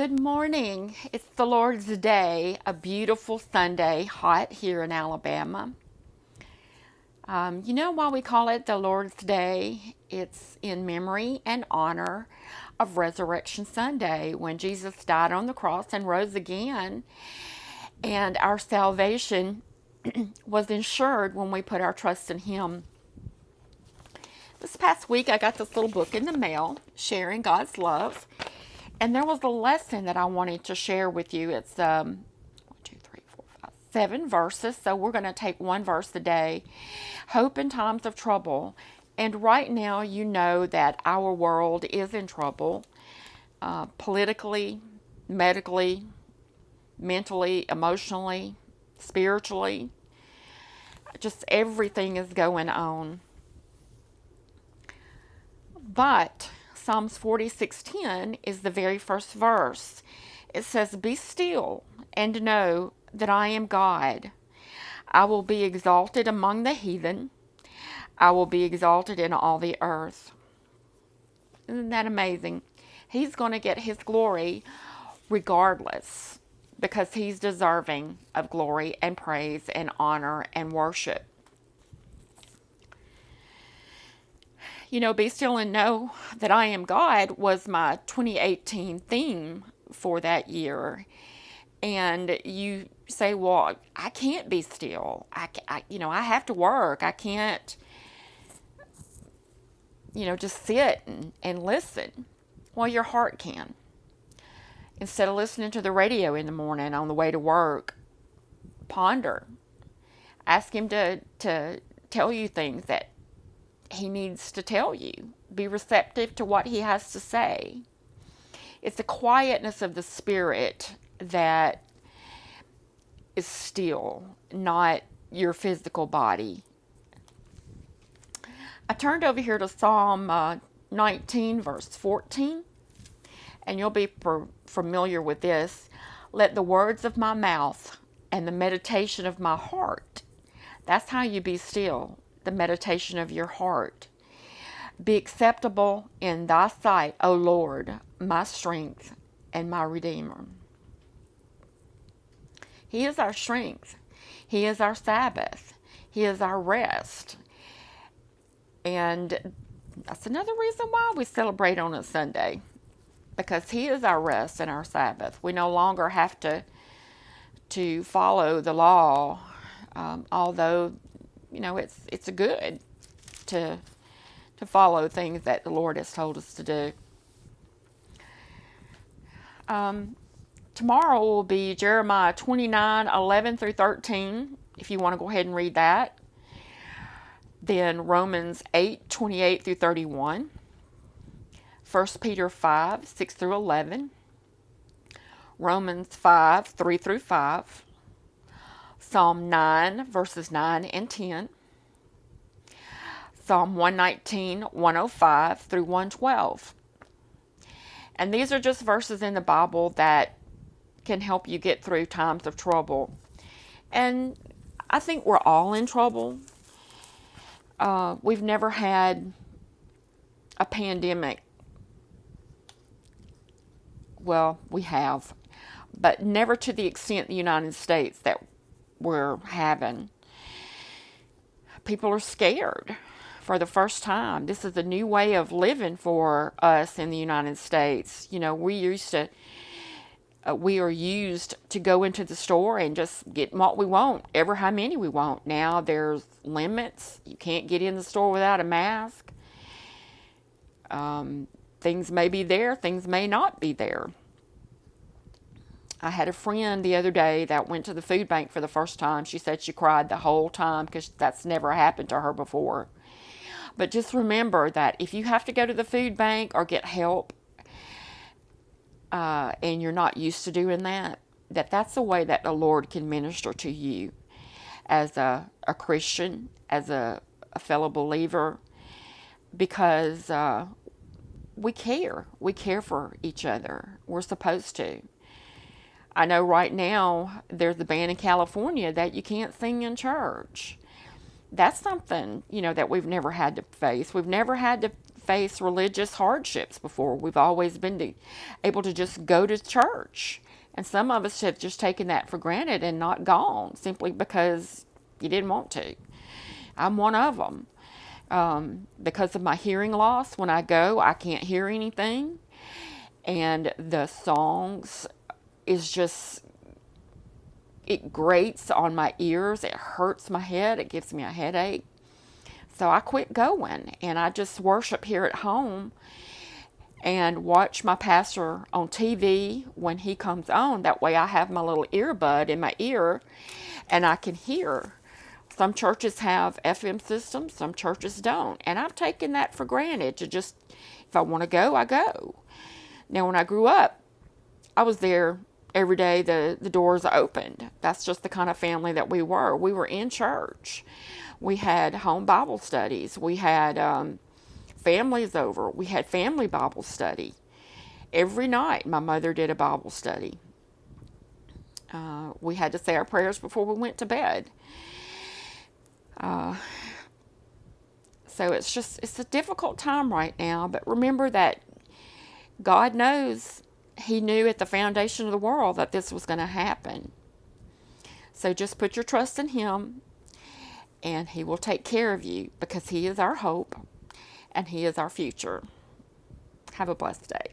Good morning. It's the Lord's Day, a beautiful Sunday, hot here in Alabama. You know why we call it the Lord's Day? It's in memory and honor of Resurrection Sunday when Jesus died on the cross and rose again. And our salvation was ensured when we put our trust in Him. This past week, I got this little book in the mail, Sharing God's Love. And there was a lesson that I wanted to share with you. It's 7 verses. So we're going to take one verse a day. Hope in times of trouble. And right now, you know that our world is in trouble. Politically, medically, mentally, emotionally, spiritually. Just everything is going on. But Psalms 46:10 is the very first verse. It says, "Be still and know that I am God. I will be exalted among the heathen. I will be exalted in all the earth." Isn't that amazing? He's going to get His glory regardless because He's deserving of glory and praise and honor and worship. You know, "Be still and know that I am God" was my 2018 theme for that year. And you say, well, I can't be still. I have to work. I can't, just sit and listen. Well, your heart can. Instead of listening to the radio in the morning on the way to work, ponder. Ask Him to tell you things that He needs to tell you. Be receptive to what He has to say. It's the quietness of the spirit that is still, not your physical body. I turned over here to Psalm 19, verse 14, and you'll be familiar with this. "Let the words of my mouth and the meditation of my heart," that's how you be still, the meditation of your heart, "be acceptable in thy sight, O Lord, my strength and my Redeemer." He is our strength. He is our Sabbath. He is our rest. And that's another reason why we celebrate on a Sunday, because He is our rest and our Sabbath. We no longer have to follow the law, although it's good to follow things that the Lord has told us to do. Tomorrow will be Jeremiah 29:11 through 13, if you want to go ahead and read that. Then Romans 8:28 through 31. 1 Peter 5:6 through 11. Romans 5:3 through 5. Psalm 9, verses 9 and 10. Psalm 119, 105 through 112. And these are just verses in the Bible that can help you get through times of trouble. And I think we're all in trouble. We've never had a pandemic. Well, we have, but never to the extent the United States that we're having. People are scared for the first time. This is a new way of living for us in the United States. We are used to go into the store and just get what we want, ever how many we want. Now there's limits. You can't get in the store without a mask. Things may be there, things may not be there. I had a friend the other day that went to the food bank for the first time. She said she cried the whole time because that's never happened to her before. But just remember that if you have to go to the food bank or get help, and you're not used to doing that's a way that the Lord can minister to you as a Christian, as a fellow believer, because we care. We care for each other. We're supposed to. I know right now there's a ban in California that you can't sing in church. That's something, that we've never had to face. We've never had to faced religious hardships before. We've always been able to just go to church. And some of us have just taken that for granted and not gone simply because you didn't want to. I'm one of them. Because of my hearing loss, when I go, I can't hear anything. And the songs is just, it grates on my ears. It hurts my head. It gives me a headache. So I quit going, and I just worship here at home and watch my pastor on TV when he comes on. That way I have my little earbud in my ear and I can hear. Some churches have FM systems, some churches don't. And I've taken that for granted to just, if I want to go, I go. Now, when I grew up, I was there every day the doors opened. That's just the kind of family that we were. We were in church. We had home Bible studies. We had families over. We had family Bible study. Every night, my mother did a Bible study. We had to say our prayers before we went to bed. So it's a difficult time right now, but remember that God knows. He knew at the foundation of the world that this was going to happen. So just put your trust in Him, and He will take care of you because He is our hope and He is our future. Have a blessed day.